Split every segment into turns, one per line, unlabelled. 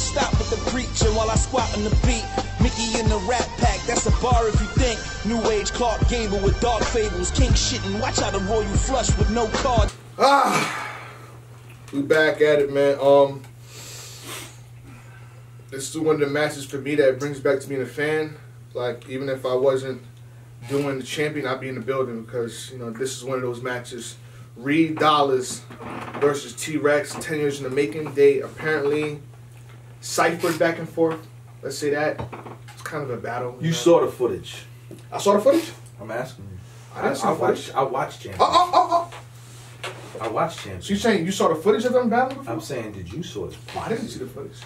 stop with the preaching while I squat on the beat. Mickey in the rap pack, that's a bar if you think. New age Clark Gable with dark fables. King shitting, watch how the royal flush with no card.
We back at it, man. This is one of the matches for me that brings back to being a fan. Like, even if I wasn't doing the champion, I'd be in the building because, you know, this is one of those matches. Reed Dollars versus Tay Roc, 10 years in the making. They apparently ciphered back and forth. Let's say that. It's kind of a battle.
You saw the footage.
I saw the footage?
I'm asking you.
I didn't see the footage.
I watched Champions. I watched Champions.
So you're saying you saw the footage of them battling before?
I'm saying, did you saw it?
I didn't see the footage.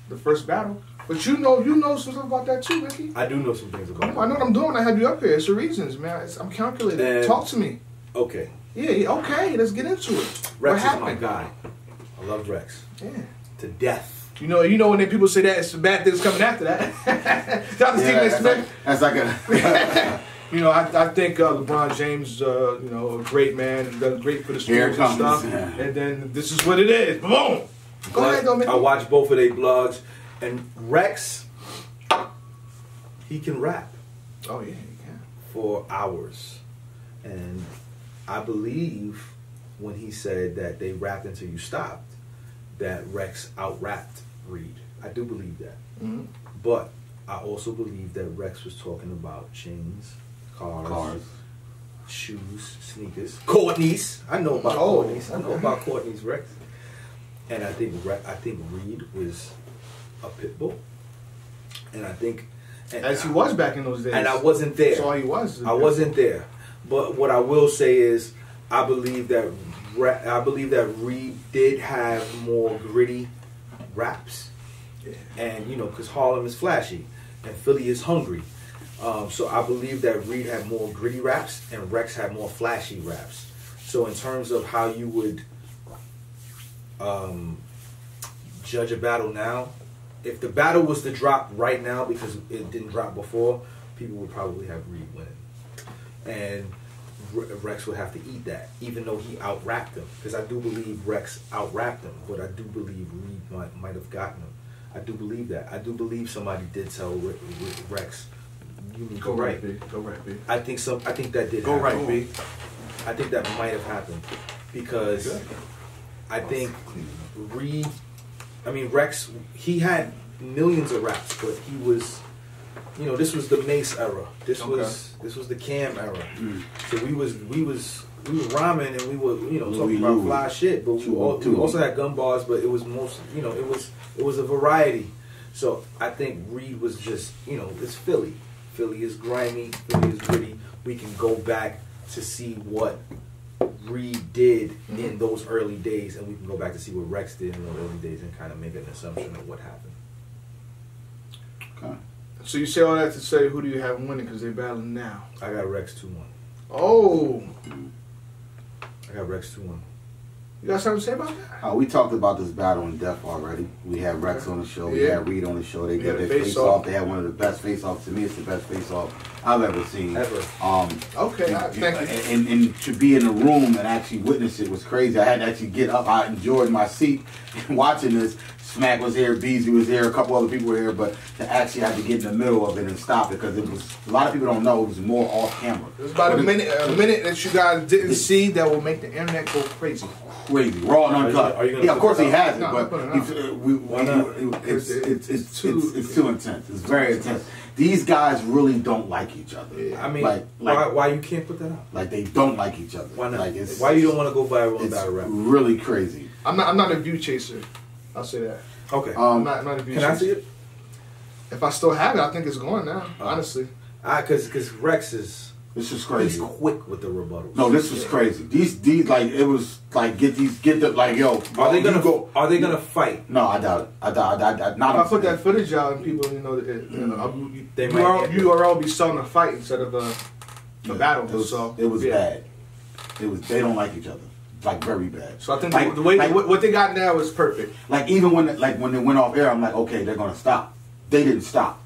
The first battle. But you know some stuff about that too, Ricky.
I do know some things about it.
I know what I'm doing. I have you up here. It's the reasons, man. I'm calculating.
And
talk to me.
Okay.
Yeah, okay. Let's get into it.
Rex is my guy. I love Rex.
Yeah.
To death.
You know when people say that, it's bad things coming after that.
That's like a...
You know, I think LeBron James, you know, a great man and does great for the sports and stuff. Yeah. And then this is what it is. Boom. Go ahead, though, man.
I watch both of their blogs, and Rex, he can rap.
Oh yeah, he can.
For hours, and I believe when he said that they rapped until you stopped, that Rex out-rapped Reed. I do believe that.
Mm-hmm.
But I also believe that Rex was talking about chains, cars, shoes, sneakers, Courtney's. I know about Courtney's. I know about Courtney's, Rex. And I think Reed was a pit bull. And I think...
As he was back in those days.
And I wasn't there.
That's all he was.
I wasn't there. But what I will say is, I believe that Reed did have more gritty raps.
Yeah.
And, you know, because Harlem is flashy and Philly is hungry. So I believe that Reed had more gritty raps and Rex had more flashy raps. So in terms of how you would judge a battle now, if the battle was to drop right now because it didn't drop before, people would probably have Reed winning. And Rex would have to eat that, even though he out-rapped him. Because I do believe Rex out-rapped him, but I do believe Reed might have gotten him. I do believe that. I do believe somebody did tell Rex, you need
go right, B. Go right, B.
I think that did
go
happen.
Right, B.
I think that might have happened because I think Reed, Rex, he had millions of raps, but he was, you know, this was the Mace era. This was the Cam era. So we were rhyming and we were, you know, talking about fly shit, but we also had gun bars, but it was most, you know, it was a variety. So I think Reed was just, you know, it's Philly. Philly is grimy, Philly is gritty. We can go back to see what Reed did in those early days, and we can go back to see what Rex did in those early days and kind of make an assumption of what happened.
Okay.
So you say all that to say, who do you have winning? Because they're battling now.
I got Rex 2-1.
Oh.
I got Rex 2-1.
You got something to say about that?
We talked about this battle in depth already. We had Rex on the show. We had Reed on the show. They did their face-off. They had one of the best face-offs. To me, it's the best face-off I've ever seen.
Ever.
Okay, thank you.
And to be in the room and actually witness it was crazy. I had to actually get up. I enjoyed my seat watching this. Smack was here, Beezy was here, a couple other people were here, but to actually have to get in the middle of it and stop it because it was, a lot of people don't know, it was more off camera.
It was about a minute that you guys didn't see that will make the internet go crazy.
Crazy, raw and uncut. Yeah, of course he has it, but it's too intense. It's very intense. These guys really don't like each other.
Yeah. I mean, why you can't put that out?
Like they don't like each other.
Why not?
Like
why you don't want to go viral in battle rap?
Really crazy.
I'm not a view chaser. I'll say that.
Okay.
I'm not a view chaser.
Can I see it?
If I still have it, I think it's gone now. Honestly.
Because Rex is.
This is crazy.
He's quick with the rebuttals.
No, this was crazy. These like it was like get the like yo.
Are they gonna fight?
No, I doubt it. I doubt. Not
if I put that footage out and people, you know, URL be selling a fight instead of a battle.
It was bad. It was. They don't like each other. Like very bad.
So I think the way what they got now is perfect.
Like even when they went off air, I'm like, okay, they're gonna stop. They didn't stop.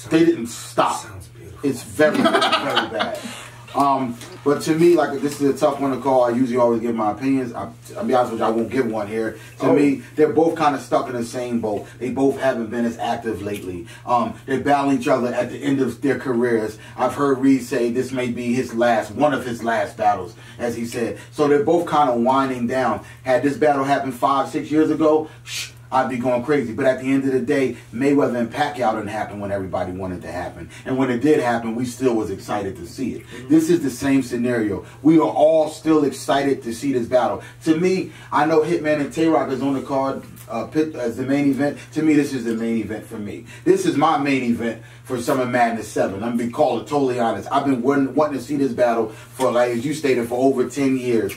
They didn't stop.
Sounds beautiful.
It's very, very, very bad. But to me, like, this is a tough one to call. I usually always give my opinions. I'll be honest with you, I won't give one here. To me, they're both kind of stuck in the same boat. They both haven't been as active lately. They're battling each other at the end of their careers. I've heard Reed say this may be one of his last battles, as he said. So they're both kind of winding down. Had this battle happened 5-6 years ago, I'd be going crazy. But at the end of the day, Mayweather and Pacquiao didn't happen when everybody wanted to happen. And when it did happen, we still was excited to see it. This is the same scenario. We are all still excited to see this battle. To me, I know Hitman and Tay Roc is on the card as the main event. To me, this is the main event for me. This is my main event for Summer Madness 7. I'm being called totally honest. I've been wanting to see this battle for, like as you stated, for over 10 years.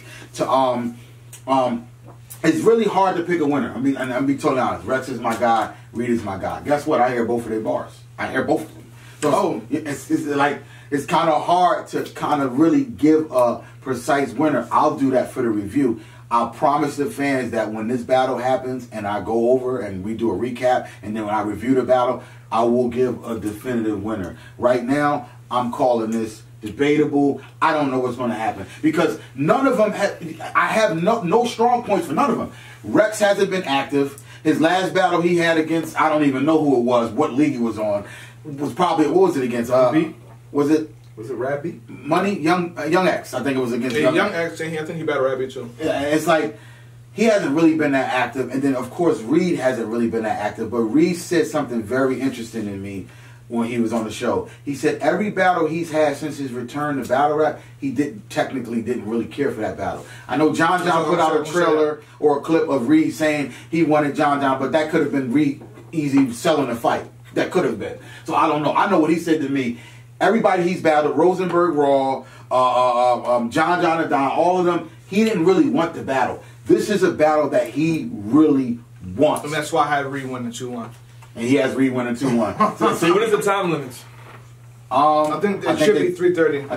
It's really hard to pick a winner. I'm being totally honest. Rex is my guy. Reed is my guy. Guess what? I hear both of their bars. I hear both of them. So it's kind of hard to kind of really give a precise winner. I'll do that for the review. I'll promise the fans that when this battle happens and I go over and we do a recap and then when I review the battle, I will give a definitive winner. Right now, I'm calling this debatable. I don't know what's going to happen because none of them I have no strong points for none of them. Rex hasn't been active. His last battle he had against, I don't even know who it was, what league he was on, was probably, what was it against? Was it
Rad B?
Money? Young X. I think it was against
Young X. I think he battled Rad B too.
Yeah, it's like he hasn't really been that active. And then, of course, Reed hasn't really been that active. But Reed said something very interesting to me when he was on the show. He said every battle he's had since his return to battle rap, he technically didn't really care for that battle. I know John put out a trailer or a clip of Reed saying he wanted John, but that could have been Reed easy selling the fight. That could have been. So I don't know. I know what he said to me. Everybody he's battled, Rosenberg Raw, John and Don, all of them, he didn't really want the battle. This is a battle that he really wants.
And that's why I had Reed winning 2-1.
And he has Reed winning 2-1.
So what is the time limits?
I think it should be 3:30.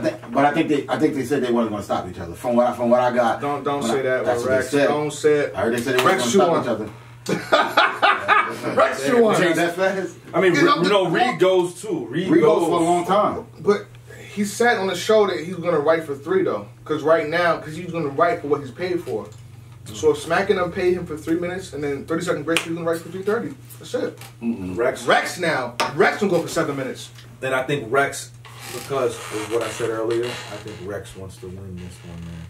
I think they said they weren't going to stop each other. From what I got.
Don't say that,
that's what
Rex.
they said.
Don't say it.
I heard they said they weren't going to stop each other.
Rex 2-1.
Change that fast?
I mean, Reed goes too. Reed
goes for a long time.
But he said on the show that he's going to write for 3 though, because right now, he's going to write for what he's paid for. So if Smack and them pay him for 3 minutes and then 30-second break, he's going to write for 3:30. That's it. Rex now. Rex will go for 7 minutes.
And I think Rex, because of what I said earlier, I think Rex wants to win this one, man.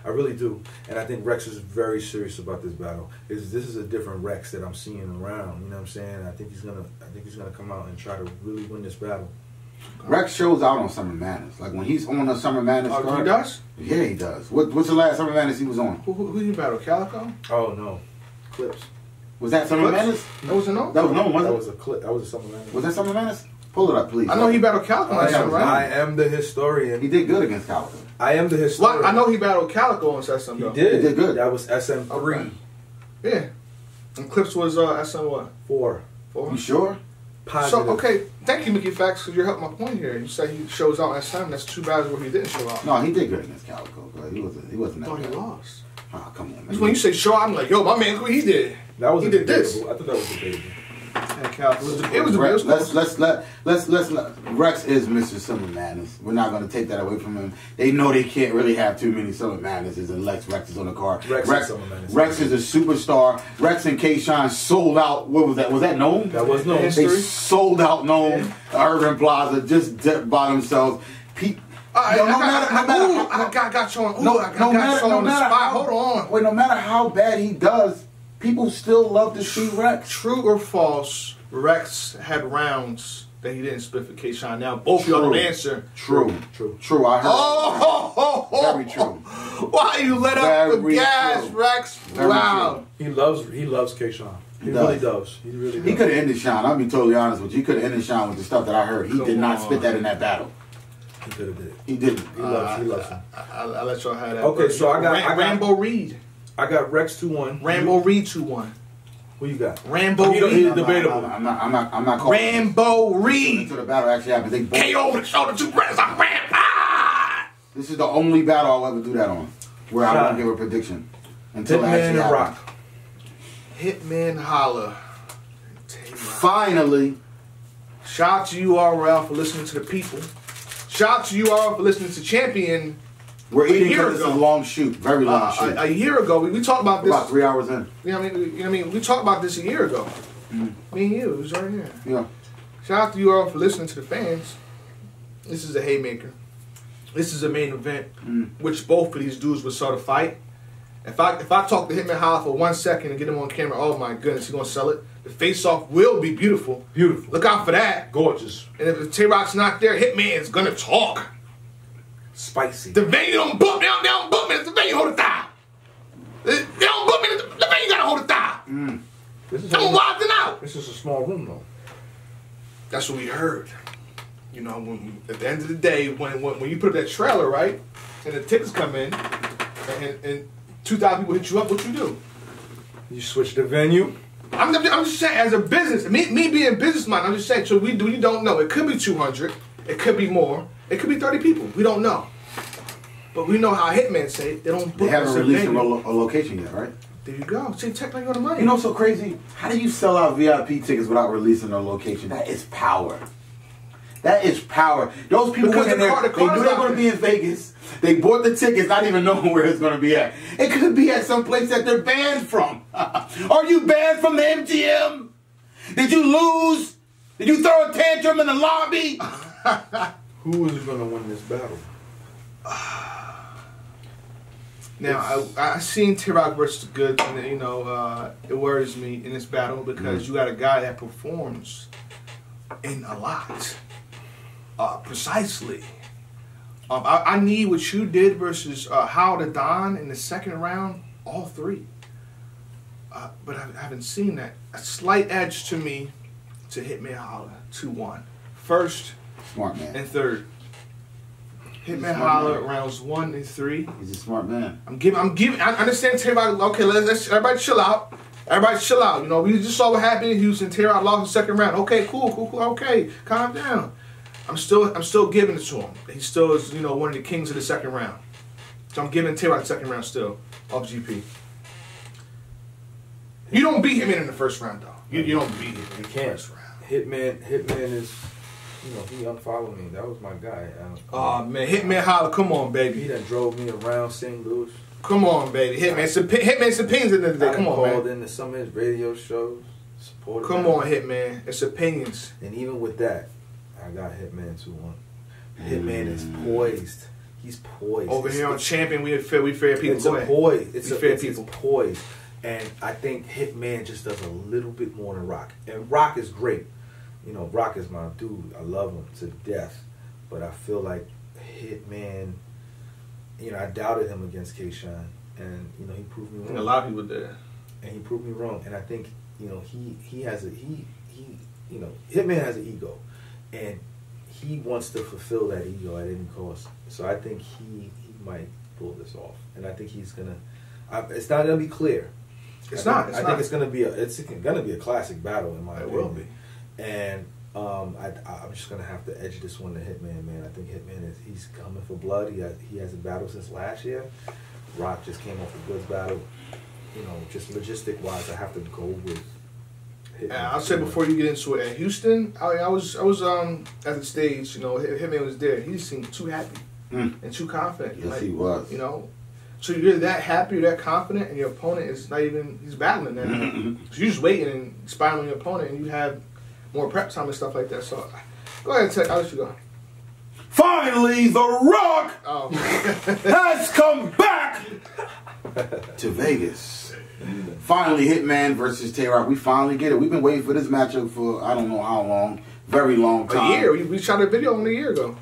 I really do. And I think Rex is very serious about this battle. This is a different Rex that I'm seeing around. You know what I'm saying? I think he's gonna come out and try to really win this battle.
Rex shows out on Summer Madness. Like when he's on a Summer Madness card.
He does?
Yeah, he does. What's the last Summer Madness he was on?
Who you battle? Calico?
Oh no, Clips.
Was that Summer Madness?
That was a no.
That was no.
That was a clip. That was a Summer Madness.
Was that Summer Madness? Pull it up, please.
I know he battled Calico last time, right?
I am the historian.
He did good against Calico.
I am the historian.
Well, I know he battled Calico on SM though.
He did
good.
That was SM3.
Okay. Yeah. And Clips was SM what?
4.
You sure?
Positive.
So, okay, thank you, Mickey Facts, because you're helping my point here. You say he shows out SM. That's 2 battles where he didn't show out.
No, he did good against Calico, bro. He wasn't
I
that
thought he
bad.
lost.
Oh, come on, man.
That's when you say show out, I'm like, yo, my man, look what he did.
That was
he did this.
I thought that was debatable.
And Calico, it was the
Rex,
best.
let's Rex is Mr. Summer Madness. We're not going to take that away from him. They know they can't really have too many Summer Madnesses unless Rex is on the card.
Rex is Summer Madness.
Rex is a superstar. Rex and K-Shine sold out. What was that? Was that known?
That was known.
They sold out known Urban Plaza just by themselves.
I got you on. No matter. Hold on.
Wait, no matter how bad he does, people still love to see Rex.
True or false? Rex had rounds that he didn't split for K-Shine. Now both y'all don't answer.
True. I heard. Very true.
Why you let up the gas, Rex?
Very
Wow.
He loves K-Shine. He really does. He really does.
He could have ended Shine. I'll be totally honest with you. He could have ended Shine with the stuff that I heard. He did not spit that in that battle.
He could have did it.
He didn't.
He loves him.
I'll let y'all have that.
Okay, so I got
Rambo Reed.
I got Rex 2-1.
Rambo Reed 2-1.
Who you got?
Rambo Reed.
He's debatable.
I'm not calling
Rambo Reed.
until the battle actually happens. They both.
KO with the shoulder, 2 brands. I'm Ram.
This is the only battle I'll ever do that on, where I won't give a prediction until it actually
Hitman
happens.
Rock.
Hitman Holla.
Finally,
Shout out to URL for listening to the people. Shout out to you all for listening to Champion.
We're eating
year
because it's a
ago.
long shoot, very long shoot.
A year ago, we talked about this.
About 3 hours in.
You know what I mean? We talked about this a year ago. Me and you, it was right here.
Yeah.
Shout out to you all for listening to the fans. This is a haymaker. This is a main event, which both of these dudes would sort of fight. If I talk to Hitman Holla for 1 second and get him on camera, oh my goodness, he's gonna sell it. The face-off will be beautiful.
Beautiful.
Look out for that.
Gorgeous.
And if Tay Roc's not there, Hitman's gonna talk.
Spicy.
The venue don't book me. They don't book me. The venue hold a thigh. They don't book me. The venue gotta hold a thigh. I'm wilding out.
This is a small room, though.
That's what we heard. You know, at the end of the day, when you put up that trailer, right, and the tickets come in, and 2,000 people hit you up, what you do?
You switch the venue.
I'm just saying, as a business, me being a businessman, I'm just saying, so we don't know. It could be 200. It could be more. It could be 30 people. We don't know. But we know how Hitman say they don't book.
They haven't released a
venue.
location yet, right?
There you go. See, technically on the money.
You know what's so crazy? How do you sell out VIP tickets without releasing a location? That is power. That is power. Those people
Because
went in there,
the
they knew they were going to be in Vegas. They bought the tickets not even knowing where it's going to be at. It could be at some place that they're banned from. Are you banned from the MGM? Did you lose? Did you throw a tantrum in the lobby?
Who is going to win this battle?
Now, I seen Tay Roc versus Good, and you know, it worries me in this battle because you got a guy that performs in a lot, precisely. I need what you did versus How to Don in the second round, all three. But I haven't seen that. A slight edge to me to Hitman Holla 2-1. First
Smart man.
and third. Hitman Holla rounds 1 and 3.
He's a smart man.
I'm giving. I understand Tay Roc. Okay, let's everybody chill out. Everybody chill out. You know, we just saw what happened in Houston. Tay Roc lost the second round. Okay, cool. Okay, calm down. I'm still giving it to him. He still is, you know, one of the kings of the second round. So I'm giving Tay Roc the second round still off GP. You don't beat him in the first round though. You don't beat him in the first round.
Hitman is, you know, he unfollowed me. That was my guy.
Oh man, Hitman Holla, come on,
He
baby.
done drove me around St. Louis.
Come on, baby. Hitman's opinions at the end of the day. Come on,
called
man.
into some of his radio shows. Supported
Come
him.
on, Hitman. It's opinions.
And even with that, I got Hitman 2-1. Hitman is poised. He's poised.
Over here on Champion, we fair people.
It's
Go
a
ahead.
poise. It's
fair
it's
people.
poised. And I think Hitman just does a little bit more than Roc. And Roc is great. You know, Roc is my dude. I love him to death. But I feel like Hitman, you know, I doubted him against K-Shine. And, you know, he proved me wrong.
A lot of people did.
And he proved me wrong. And I think, you know, he has a, you know, Hitman has an ego. And he wants to fulfill that ego at any cost. So I think he might pull this off. And I think he's going to, it's not going to be clear. I think it's going to be a classic battle in my opinion.
It will be.
And I'm just going to have to edge this one to Hitman, man. I think Hitman he's coming for blood. He hasn't battled since last year. Roc just came off the Goods battle. You know, just logistic wise, I have to go with Hitman.
I'll say before you get into it, at Houston, I was at the stage. You know, Hitman was there. He seemed too happy and too confident.
Yes,
like,
he was.
You know, so you're that happy, you're that confident, and your opponent is not even. He's battling that. So you're just waiting and spying on your opponent, and you have more prep time and stuff like that. So go ahead, Tech. I'll let you go.
Finally, The Roc
Oh.
has come back to Vegas. Finally, Hitman versus Tay Roc. We finally get it. We've been waiting for this matchup for I don't know how long. Very long time.
A year. We shot a video on a year ago.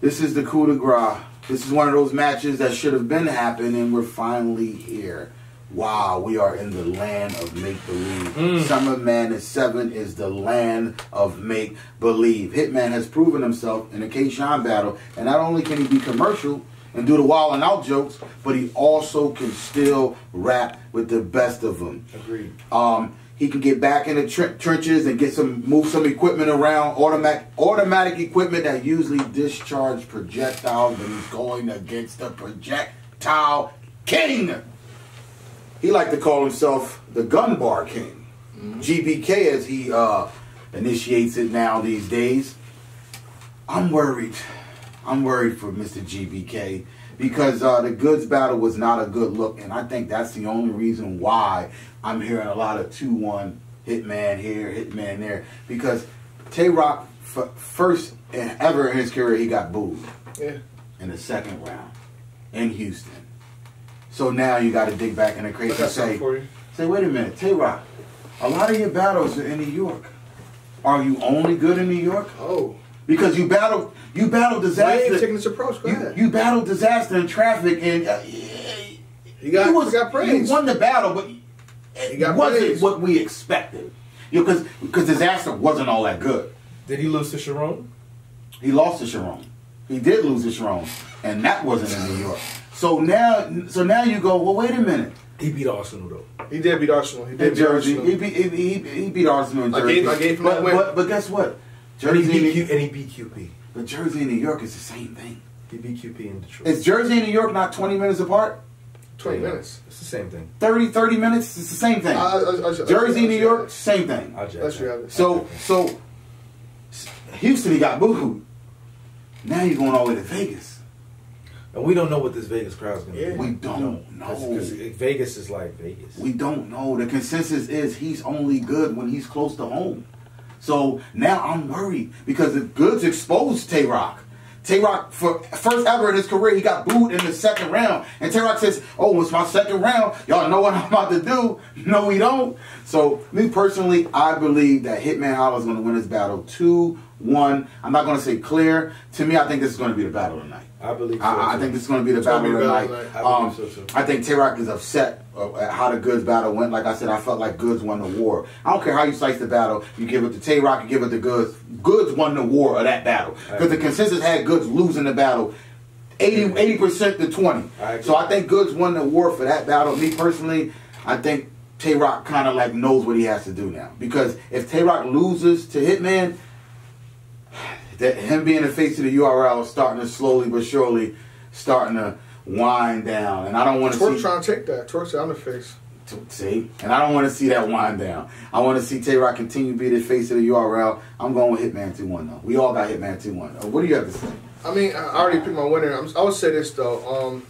This is the coup de grace. This is one of those matches that should have been happening, and we're finally here. Wow, we are in the land of make-believe. Summer Madness 7 is the land of make-believe. Hitman has proven himself in a K-Shine battle, and not only can he be commercial and do the wild and out jokes, but he also can still rap with the best of them.
Agreed.
He can get back in the trenches and move some equipment around, automatic equipment that usually discharge projectiles, but he's going against the projectile king. He liked to call himself the gun bar king. GBK as he initiates it now these days. I'm worried I'm worried for Mr. GBK because the Goods battle was not a good look, and I think that's the only reason why I'm hearing a lot of 2-1 Hitman here, Hitman there, because Tay Roc, first ever in his career, he got booed in the second round in Houston. So now you got to dig back in the crate and say, wait a minute, Tay Roc, a lot of your battles are in New York. Are you only good in New York?
Oh.
Because you battled disaster.
Taking this approach. Go ahead.
You battled disaster and traffic, and
you got praise.
You won the battle, but it wasn't what we expected. Because disaster wasn't all that good.
Did he lose to Sharon?
He lost to Sharon. He did lose to Sharon, and that wasn't in New York. So now you go, well, wait a minute.
He beat Arsenal though.
He did beat Arsenal. He did beat
Jersey.
Arsenal.
He beat Arsenal in Jersey.
I gave him that win.
But guess what?
Jersey and he beat QP.
But Jersey and New York is the same thing.
He beat QP in Detroit.
Is Jersey and New York not 20 minutes apart?
20 minutes.
It's the same thing.
30 minutes? It's the same thing. Jersey, New York, same thing. So Houston, he got booed. Now you're going all the way to Vegas.
And we don't know what this Vegas crowd's going to be.
We don't know.
Because Vegas is like Vegas.
We don't know. The consensus is he's only good when he's close to home. So now I'm worried because the Goods exposed Tay Roc. Tay Roc, for first ever in his career, he got booed in the second round. And Tay Roc says, oh, it's my second round. Y'all know what I'm about to do. No, we don't. So me personally, I believe that Hitman Holla is going to win this battle 2-1. I'm not going to say clear. To me, I think this is going to be the battle tonight.
I believe so.
I think this is going to be the battle tonight.
I believe so too.
I think Tay Roc is upset at how the Goods battle went. Like I said, I felt like Goods won the war. I don't care how you slice the battle. You give it to Tay Roc, you give it to Goods. Goods won the war of that battle. Because the consensus had Goods losing the battle 80% to 20. So I think Goods won the war for that battle. Me personally, I think Tay Roc kind of like knows what he has to do now. Because if Tay Roc loses to Hitman, that him being the face of the URL is starting to slowly but surely starting to wind down. And I don't want to see...
Twerk trying to take that. Twerk said I'm the face.
See? And I don't want to see that wind down. I want to see Tay Roc continue to be the face of the URL. I'm going with Hitman 2-1 though. We all got Hitman 2-1. What do you have to say?
I mean, I already picked my winner. I would say this though.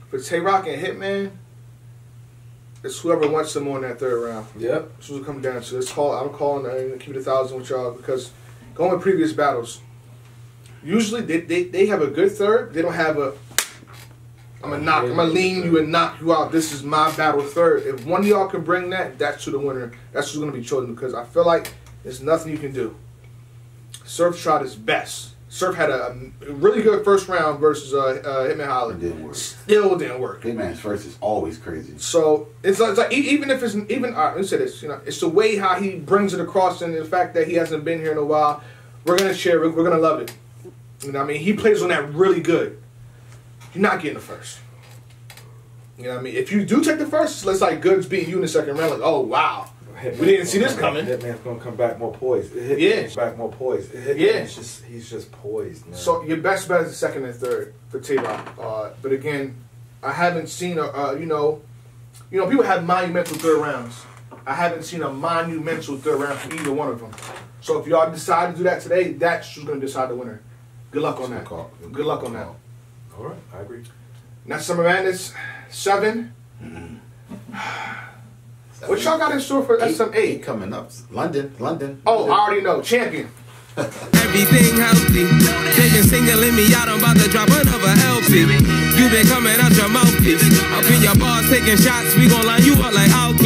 For Tay Roc and Hitman, it's whoever wants them on that third round.
Yep.
That's what it comes down to. I'm calling and keep it 1,000 with y'all because going with previous battles, usually they have a good third. They don't have a I'm gonna lean you and knock you out. This is my battle third. If one of y'all can bring that, that's who the winner. That's who's gonna be chosen because I feel like there's nothing you can do. Surf tried his best. Surf had a really good first round versus Hitman Holla.
It didn't work.
Still didn't work.
Hitman's first is always crazy.
So it's like even if it's even let me say this, it's the way how he brings it across and the fact that he hasn't been here in a while. We're gonna share it. We're gonna love it. You know what I mean? He plays on that really good. You're not getting the first. You know what I mean? If you do take the first, let's like Goods beat you in the second round. Like, oh wow, we didn't see this coming.
Hitman's gonna come back more poised. Back more poised. He's just poised, man.
So your best bet is the second and third for Tay Roc. But again, I haven't seen people have monumental third rounds. I haven't seen a monumental third round from either one of them. So if y'all decide to do that today, that's who's gonna decide the winner. Good luck on that. Good luck on that.
All right, I agree.
Now Summer Madness 7. What y'all got in store for SM8?
Coming up. London.
Oh, I already know. Champion.
Everything healthy. They been singling me out. I'm about to drop another LP. You been coming out your mouthpiece. Up in your bars taking shots. We gon' line you up like Alkies.